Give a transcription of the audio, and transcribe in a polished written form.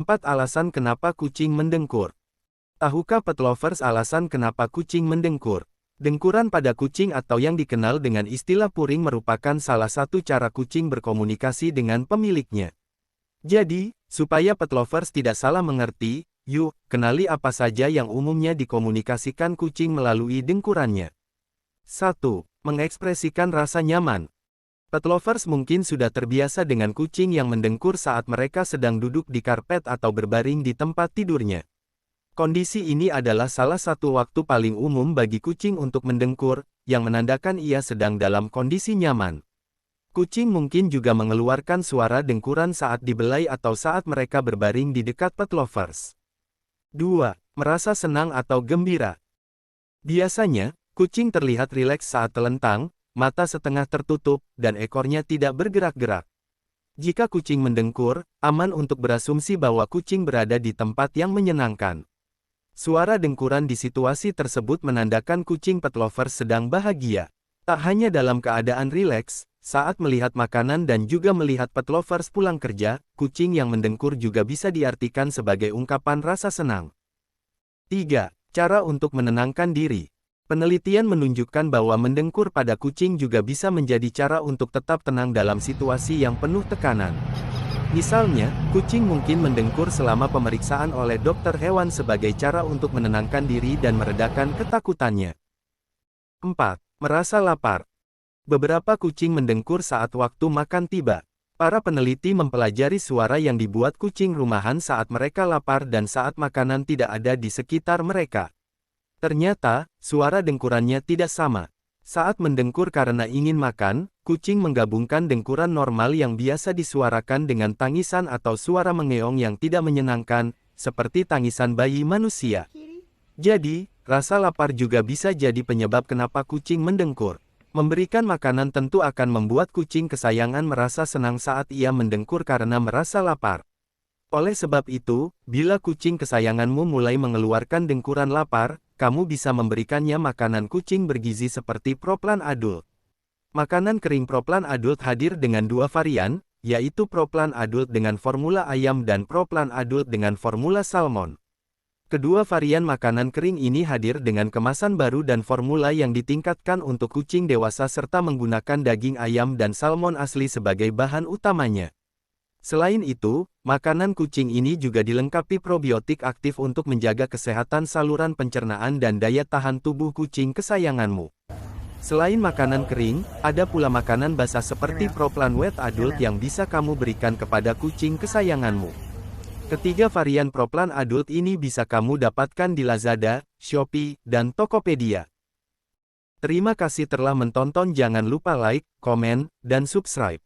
4 alasan kenapa kucing mendengkur. Tahukah pet lovers alasan kenapa kucing mendengkur? Dengkuran pada kucing atau yang dikenal dengan istilah puring merupakan salah satu cara kucing berkomunikasi dengan pemiliknya. Jadi, supaya pet lovers tidak salah mengerti, yuk, kenali apa saja yang umumnya dikomunikasikan kucing melalui dengkurannya. 1. Mengekspresikan rasa nyaman. Pet lovers mungkin sudah terbiasa dengan kucing yang mendengkur saat mereka sedang duduk di karpet atau berbaring di tempat tidurnya. Kondisi ini adalah salah satu waktu paling umum bagi kucing untuk mendengkur, yang menandakan ia sedang dalam kondisi nyaman. Kucing mungkin juga mengeluarkan suara dengkuran saat dibelai atau saat mereka berbaring di dekat pet lovers. 2. Merasa senang atau gembira. Biasanya, kucing terlihat rileks saat telentang, mata setengah tertutup, dan ekornya tidak bergerak-gerak. Jika kucing mendengkur, aman untuk berasumsi bahwa kucing berada di tempat yang menyenangkan. Suara dengkuran di situasi tersebut menandakan kucing pet lovers sedang bahagia. Tak hanya dalam keadaan rileks, saat melihat makanan dan juga melihat pet lovers pulang kerja, kucing yang mendengkur juga bisa diartikan sebagai ungkapan rasa senang. 3. Cara untuk menenangkan diri. Penelitian menunjukkan bahwa mendengkur pada kucing juga bisa menjadi cara untuk tetap tenang dalam situasi yang penuh tekanan. Misalnya, kucing mungkin mendengkur selama pemeriksaan oleh dokter hewan sebagai cara untuk menenangkan diri dan meredakan ketakutannya. 4. Merasa lapar. Beberapa kucing mendengkur saat waktu makan tiba. Para peneliti mempelajari suara yang dibuat kucing rumahan saat mereka lapar dan saat makanan tidak ada di sekitar mereka. Ternyata, suara dengkurannya tidak sama. Saat mendengkur karena ingin makan, kucing menggabungkan dengkuran normal yang biasa disuarakan dengan tangisan atau suara mengeong yang tidak menyenangkan, seperti tangisan bayi manusia. Jadi, rasa lapar juga bisa jadi penyebab kenapa kucing mendengkur. Memberikan makanan tentu akan membuat kucing kesayangan merasa senang saat ia mendengkur karena merasa lapar. Oleh sebab itu, bila kucing kesayanganmu mulai mengeluarkan dengkuran lapar, kamu bisa memberikannya makanan kucing bergizi seperti Pro-Plan Adult. Makanan kering Pro-Plan Adult hadir dengan 2 varian, yaitu Pro-Plan Adult dengan formula ayam dan Pro-Plan Adult dengan formula salmon. Kedua varian makanan kering ini hadir dengan kemasan baru dan formula yang ditingkatkan untuk kucing dewasa serta menggunakan daging ayam dan salmon asli sebagai bahan utamanya. Selain itu, makanan kucing ini juga dilengkapi probiotik aktif untuk menjaga kesehatan saluran pencernaan dan daya tahan tubuh kucing kesayanganmu. Selain makanan kering, ada pula makanan basah seperti Pro-Plan Wet Adult yang bisa kamu berikan kepada kucing kesayanganmu. Ketiga varian Pro-Plan Adult ini bisa kamu dapatkan di Lazada, Shopee, dan Tokopedia. Terima kasih telah menonton, jangan lupa like, komen, dan subscribe.